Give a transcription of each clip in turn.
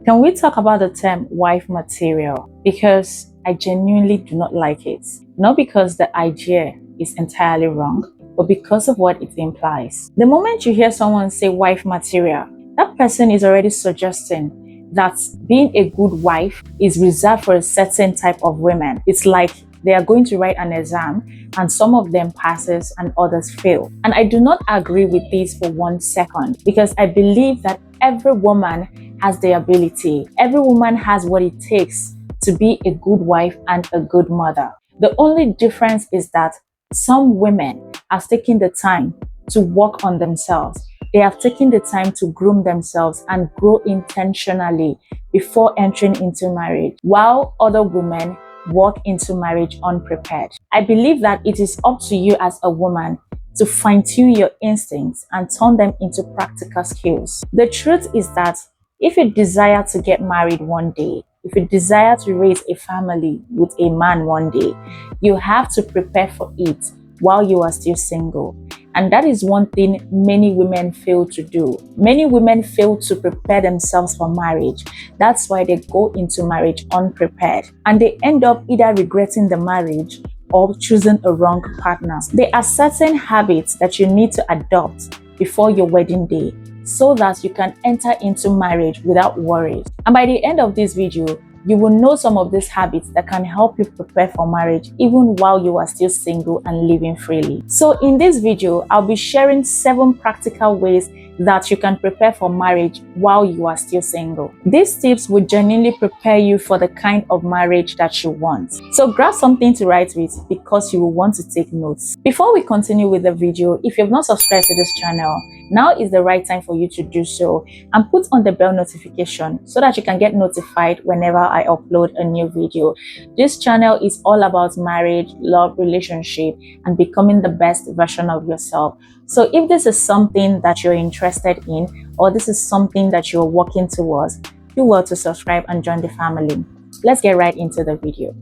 Can we talk about the term wife material? Because I genuinely do not like it. Not because the idea is entirely wrong, but because of what it implies. The moment you hear someone say wife material, that person is already suggesting that being a good wife is reserved for a certain type of women. It's like they are going to write an exam and some of them passes and others fail. And I do not agree with this for 1 second, because I believe that every woman has the ability. Every woman has what it takes to be a good wife and a good mother. The only difference is that some women have taken the time to work on themselves. They have taken the time to groom themselves and grow intentionally before entering into marriage, while other women walk into marriage unprepared. I believe that it is up to you as a woman to fine-tune your instincts and turn them into practical skills. The truth is that if you desire to get married one day, if you desire to raise a family with a man one day, you have to prepare for it while you are still single. And that is one thing many women fail to do. Many women fail to prepare themselves for marriage. That's why they go into marriage unprepared. And they end up either regretting the marriage or choosing a wrong partner. There are certain habits that you need to adopt before your wedding day so that you can enter into marriage without worries. And by the end of this video, you will know some of these habits that can help you prepare for marriage even while you are still single and living freely. So in this video, I'll be sharing 7 practical ways that you can prepare for marriage while you are still single. These tips will genuinely prepare you for the kind of marriage that you want. So grab something to write with because you will want to take notes. Before we continue with the video, if you have not subscribed to this channel, now is the right time for you to do so, and put on the bell notification so that you can get notified whenever I upload a new video. This channel is all about marriage, love, relationship, and becoming the best version of yourself. So if this is something that you're interested in, or this is something that you're working towards, do well to subscribe and join the family. Let's get right into the video.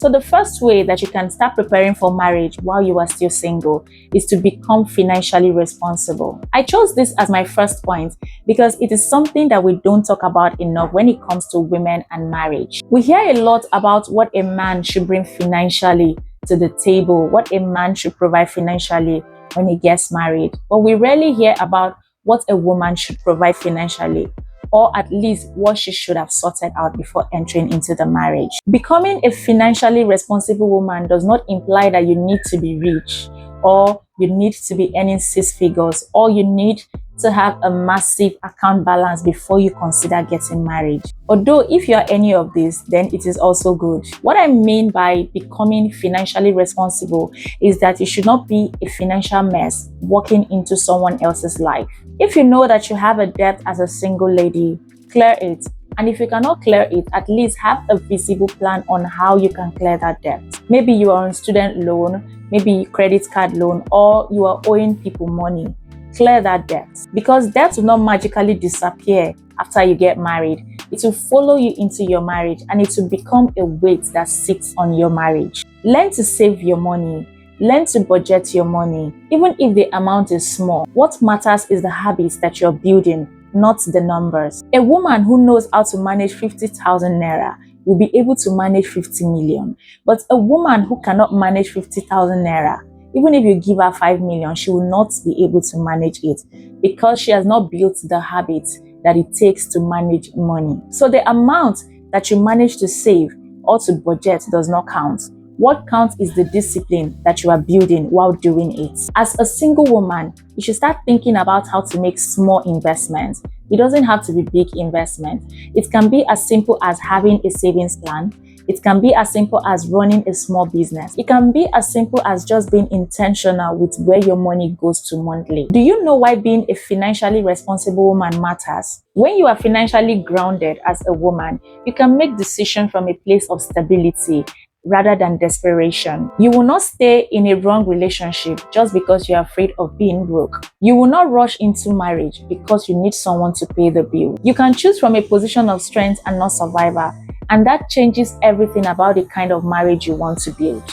So the first way that you can start preparing for marriage while you are still single is to become financially responsible. I chose this as my first point because it is something that we don't talk about enough when it comes to women and marriage. We hear a lot about what a man should bring financially to the table, what a man should provide financially when he gets married, but we rarely hear about what a woman should provide financially, or at least what she should have sorted out before entering into the marriage. Becoming a financially responsible woman does not imply that you need to be rich, or you need to be earning 6 figures, or you need to have a massive account balance before you consider getting married. Although if you are any of this, then it is also good. What I mean by becoming financially responsible is that you should not be a financial mess walking into someone else's life. If you know that you have a debt as a single lady, clear it. And if you cannot clear it, at least have a visible plan on how you can clear that debt. Maybe you are on student loan, maybe credit card loan, or you are owing people money. Clear that debt, because debt will not magically disappear after you get married. It will follow you into your marriage, and it will become a weight that sits on your marriage. Learn to save your money. Learn to budget your money, even if the amount is small. What matters is the habits that you're building, not the numbers. A woman who knows how to manage 50,000 naira will be able to manage 50 million. But a woman who cannot manage 50,000 naira, even if you give her 5 million, she will not be able to manage it because she has not built the habits that it takes to manage money. So the amount that you manage to save or to budget does not count. What counts is the discipline that you are building while doing it. As a single woman, you should start thinking about how to make small investments. It doesn't have to be big investment. It can be as simple as having a savings plan. It can be as simple as running a small business. It can be as simple as just being intentional with where your money goes to monthly. Do you know why being a financially responsible woman matters? When you are financially grounded as a woman, you can make decisions from a place of stability rather than desperation. You will not stay in a wrong relationship just because you're afraid of being broke. You will not rush into marriage because you need someone to pay the bill. You can choose from a position of strength and not survivor, and that changes everything about the kind of marriage you want to build.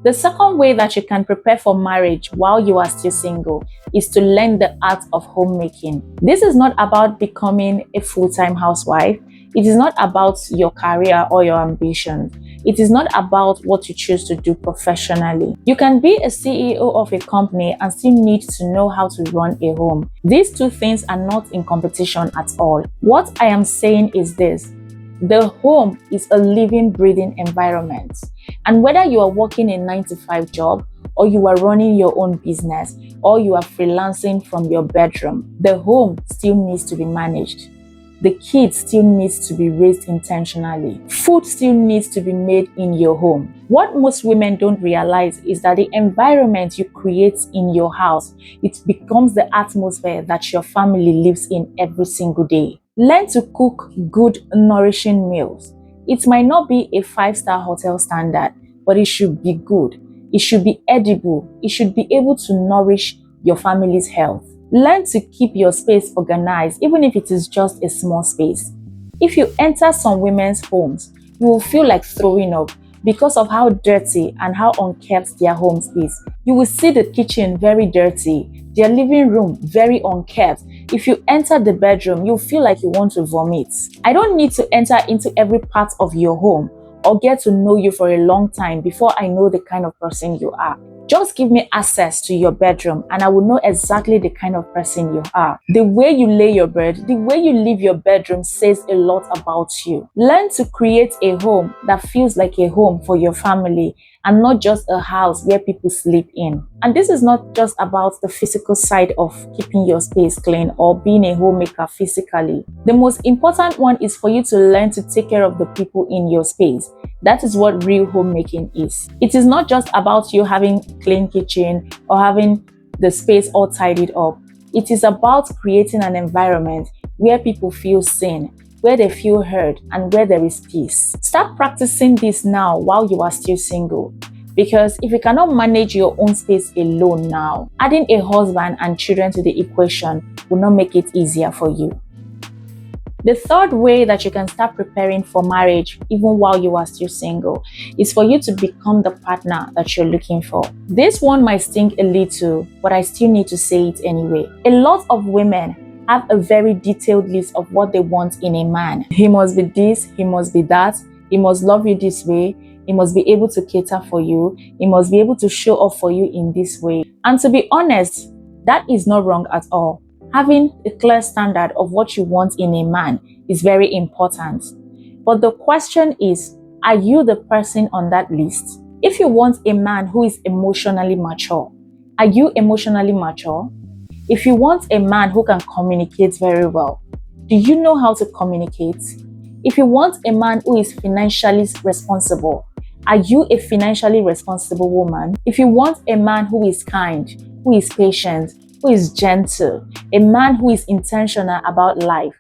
The second way that you can prepare for marriage while you are still single is to learn the art of homemaking. This is not about becoming a full-time housewife. It is not about your career or your ambition. It is not about what you choose to do professionally. You can be a CEO of a company and still need to know how to run a home. These two things are not in competition at all. What I am saying is this: the home is a living, breathing environment. And whether you are working a 9-to-5 job, or you are running your own business, or you are freelancing from your bedroom, the home still needs to be managed. The kids still needs to be raised intentionally. Food still needs to be made in your home. What most women don't realize is that the environment you create in your house, it becomes the atmosphere that your family lives in every single day. Learn to cook good, nourishing meals. It might not be a 5-star hotel standard, but it should be good. It should be edible. It should be able to nourish your family's health. Learn to keep your space organized, even if it is just a small space. If you enter some women's homes, you will feel like throwing up because of how dirty and how unkempt their homes is. You will see the kitchen very dirty, their living room very unkempt. If you enter the bedroom, you'll feel like you want to vomit. I don't need to enter into every part of your home or get to know you for a long time before I know the kind of person you are. Just give me access to your bedroom and I will know exactly the kind of person you are. The way you lay your bed, the way you leave your bedroom says a lot about you. Learn to create a home that feels like a home for your family and not just a house where people sleep in. And this is not just about the physical side of keeping your space clean or being a homemaker physically. The most important one is for you to learn to take care of the people in your space. That is what real homemaking is. It is not just about you having clean kitchen or having the space all tidied up. It is about creating an environment where people feel seen, where they feel heard, and where there is peace. Start practicing this now while you are still single. Because if you cannot manage your own space alone now, adding a husband and children to the equation will not make it easier for you. The third way that you can start preparing for marriage even while you are still single is for you to become the partner that you're looking for. This one might sting a little, but I still need to say it anyway. A lot of women have a very detailed list of what they want in a man. He must be this, he must be that, he must love you this way, he must be able to cater for you, he must be able to show up for you in this way. And to be honest, that is not wrong at all. Having a clear standard of what you want in a man is very important. But the question is, are you the person on that list? If you want a man who is emotionally mature, are you emotionally mature? If you want a man who can communicate very well, do you know how to communicate? If you want a man who is financially responsible, are you a financially responsible woman? If you want a man who is kind, who is patient, who is gentle, a man who is intentional about life,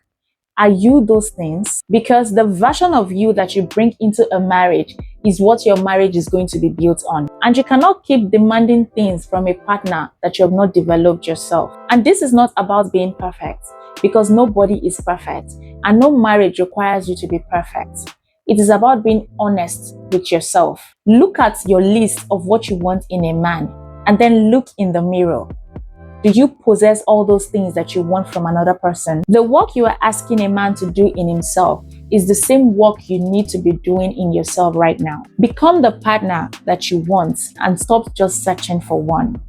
are you those things? Because the version of you that you bring into a marriage is what your marriage is going to be built on. And you cannot keep demanding things from a partner that you have not developed yourself. And this is not about being perfect, because nobody is perfect and no marriage requires you to be perfect. It is about being honest with yourself. Look at your list of what you want in a man and then look in the mirror. Do you possess all those things that you want from another person? The work you are asking a man to do in himself is the same work you need to be doing in yourself right now. Become the partner that you want and stop just searching for one.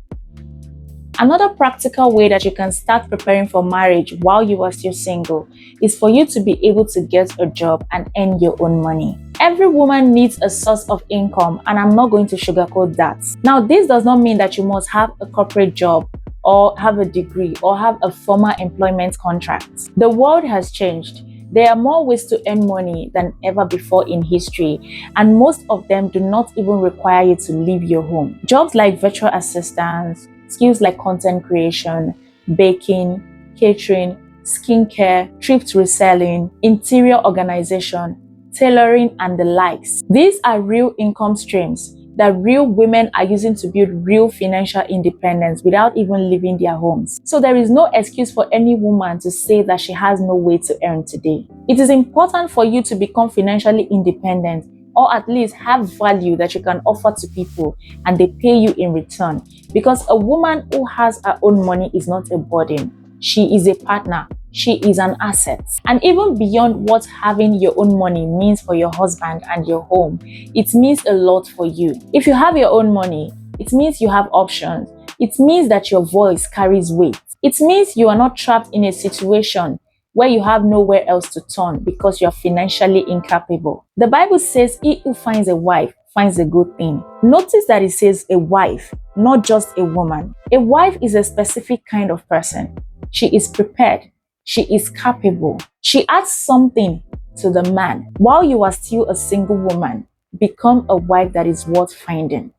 Another practical way that you can start preparing for marriage while you are still single is for you to be able to get a job and earn your own money. Every woman needs a source of income, and I'm not going to sugarcoat that. Now, this does not mean that you must have a corporate job or have a degree or have a formal employment contract. The world has changed. There are more ways to earn money than ever before in history, and most of them do not even require you to leave your home. Jobs like virtual assistants, skills like content creation, baking, catering, skincare, thrift reselling, interior organization, tailoring, and the likes. These are real income streams that real women are using to build real financial independence without even leaving their homes. So there is no excuse for any woman to say that she has no way to earn today. It is important for you to become financially independent or at least have value that you can offer to people and they pay you in return. Because a woman who has her own money is not a burden. She is a partner. She is an asset. And even beyond what having your own money means for your husband and your home, it means a lot for you. If you have your own money, it means you have options. It means that your voice carries weight. It means you are not trapped in a situation where you have nowhere else to turn because you are financially incapable. The Bible says, "He who finds a wife finds a good thing." Notice that it says a wife, not just a woman. A wife is a specific kind of person. She is prepared. She is capable. She adds something to the man. While you are still a single woman, become a wife that is worth finding.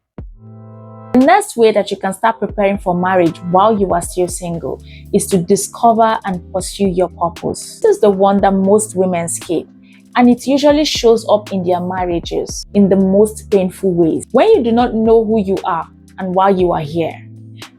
The next way that you can start preparing for marriage while you are still single is to discover and pursue your purpose. This is the one that most women skip, and it usually shows up in their marriages in the most painful ways. When you do not know who you are and why you are here,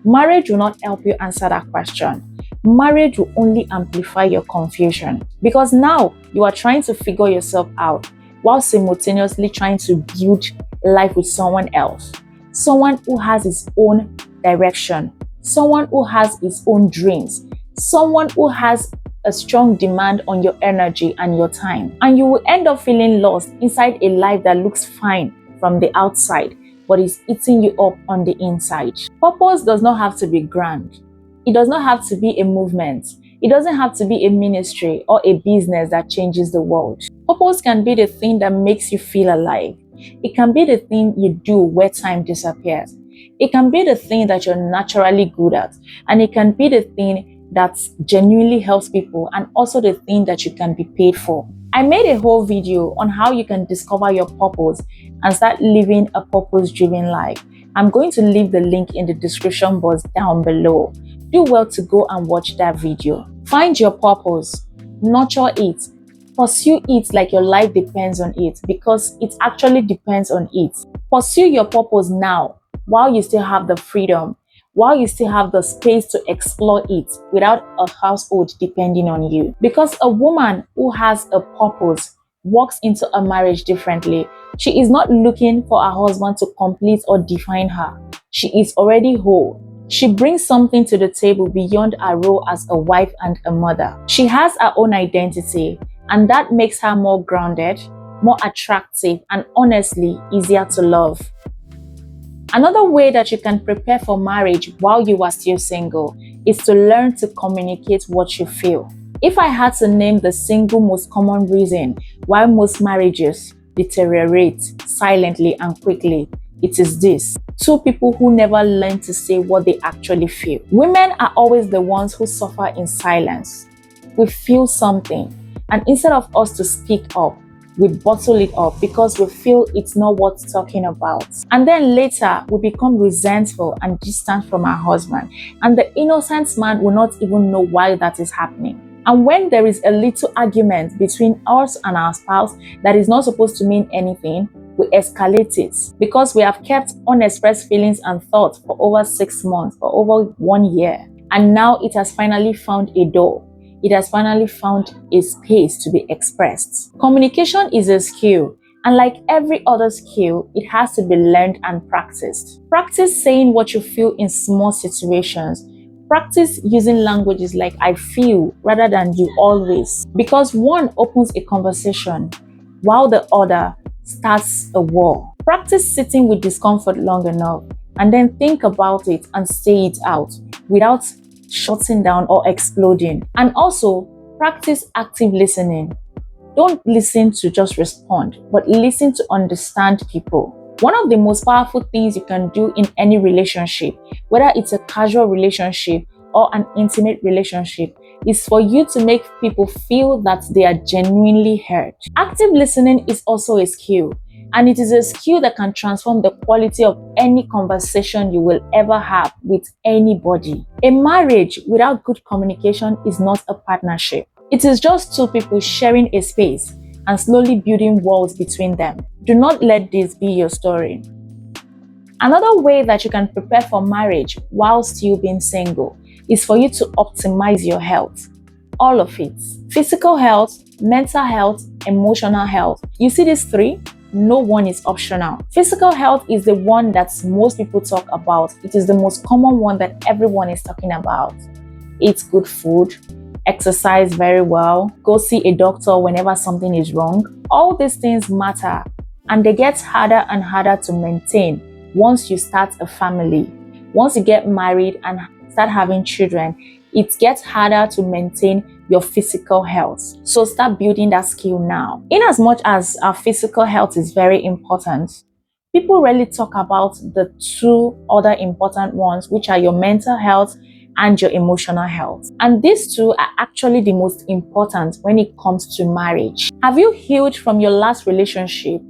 marriage will not help you answer that question. Marriage will only amplify your confusion because now you are trying to figure yourself out while simultaneously trying to build life with someone else. Someone who has his own direction, someone who has his own dreams, someone who has a strong demand on your energy and your time. And you will end up feeling lost inside a life that looks fine from the outside, but is eating you up on the inside. Purpose does not have to be grand. It does not have to be a movement. It doesn't have to be a ministry or a business that changes the world. Purpose can be the thing that makes you feel alive. It can be the thing you do where time disappears. It can be the thing that you're naturally good at. And it can be the thing that genuinely helps people and also the thing that you can be paid for. I made a whole video on how you can discover your purpose and start living a purpose-driven life. I'm going to leave the link in the description box down below. Do well to go and watch that video. Find your purpose, nurture it, pursue it like your life depends on it, because it actually depends on it. Pursue your purpose now while you still have the freedom, while you still have the space to explore it without a household depending on you. Because a woman who has a purpose walks into a marriage differently. She is not looking for her husband to complete or define her. She is already whole. She brings something to the table beyond her role as a wife and a mother. She has her own identity, and that makes her more grounded, more attractive, and honestly easier to love. Another way that you can prepare for marriage while you are still single is to learn to communicate what you feel. If I had to name the single most common reason why most marriages deteriorate silently and quickly, it is this: two people who never learn to say what they actually feel. Women are always the ones who suffer in silence. We feel something, and instead of us to speak up, we bottle it up because we feel it's not worth talking about. And then later, we become resentful and distant from our husband, and the innocent man will not even know why that is happening. And when there is a little argument between us and our spouse that is not supposed to mean anything, we escalate it because we have kept unexpressed feelings and thoughts for over 6 months, for over 1 year. And now it has finally found a door. It has finally found a space to be expressed. Communication is a skill, and like every other skill, it has to be learned and practiced. Practice saying what you feel in small situations. Practice using languages like "I feel" rather than "you always," because one opens a conversation while the other starts a war. Practice sitting with discomfort long enough and then think about it and say it out without shutting down or exploding. And also practice active listening. Don't listen to just respond, but listen to understand people. One of the most powerful things you can do in any relationship, whether it's a casual relationship or an intimate relationship, is for you to make people feel that they are genuinely heard. Active listening is also a skill, and it is a skill that can transform the quality of any conversation you will ever have with anybody. A marriage without good communication is not a partnership. It is just two people sharing a space and slowly building walls between them. Do not let this be your story. Another way that you can prepare for marriage while still being single is for you to optimize your health. All of it. Physical health, mental health, emotional health. You see these three? no one is optional. Physical health is the one that most people talk about. It is the most common one that everyone is talking about. Eat good food, exercise very well, go see a doctor whenever something is wrong. All these things matter, and they get harder and harder to maintain once you start a family. Once you get married and start having children, it gets harder to maintain your physical health. So start building that skill now. In as much as our physical health is very important, people rarely talk about the two other important ones, which are your mental health and your emotional health. And these two are actually the most important when it comes to marriage. Have you healed from your last relationship?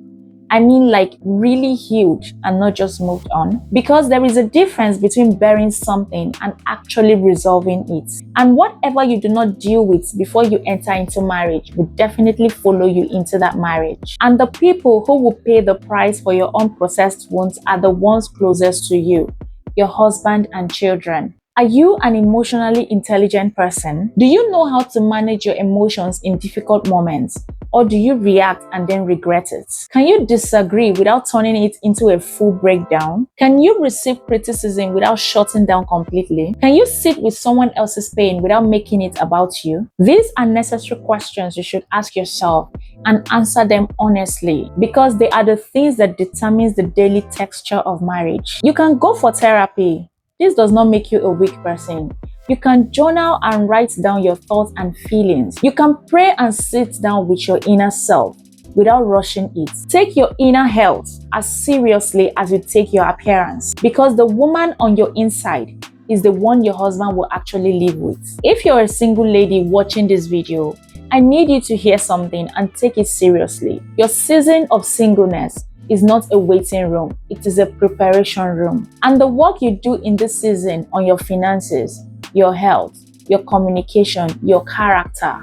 I mean, like really healed and not just moved on. Because there is a difference between bearing something and actually resolving it. And whatever you do not deal with before you enter into marriage will definitely follow you into that marriage. And the people who will pay the price for your unprocessed wounds are the ones closest to you, your husband and children. Are you an emotionally intelligent person? Do you know how to manage your emotions in difficult moments? Or do you react and then regret it? Can you disagree without turning it into a full breakdown? Can you receive criticism without shutting down completely? Can you sit with someone else's pain without making it about you? These are necessary questions you should ask yourself and answer them honestly, because they are the things that determines the daily texture of marriage. You can go for therapy. This does not make you a weak person. You can journal and write down your thoughts and feelings. You can pray and sit down with your inner self without rushing it. Take your inner health as seriously as you take your appearance, because the woman on your inside is the one your husband will actually live with. If you're a single lady watching this video, I need you to hear something and take it seriously. Your season of singleness is not a waiting room, it is a preparation room. And the work you do in this season on your finances, your health, your communication, your character,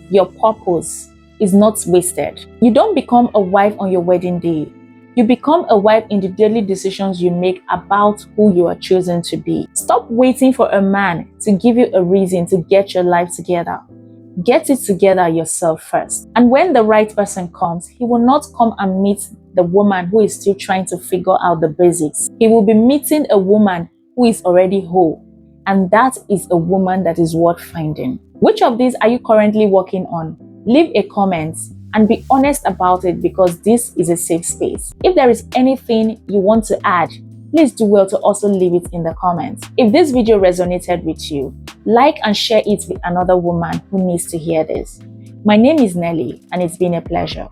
your purpose is not wasted. You don't become a wife on your wedding day. You become a wife in the daily decisions you make about who you are choosing to be. Stop waiting for a man to give you a reason to get your life together. Get it together yourself first. And when the right person comes, he will not come and meet the woman who is still trying to figure out the basics. He will be meeting a woman who is already whole. And that is a woman that is worth finding. Which of these are you currently working on? Leave a comment and be honest about it, because this is a safe space. If there is anything you want to add, please do well to also leave it in the comments. If this video resonated with you, like and share it with another woman who needs to hear this. My name is Nelly, and it's been a pleasure.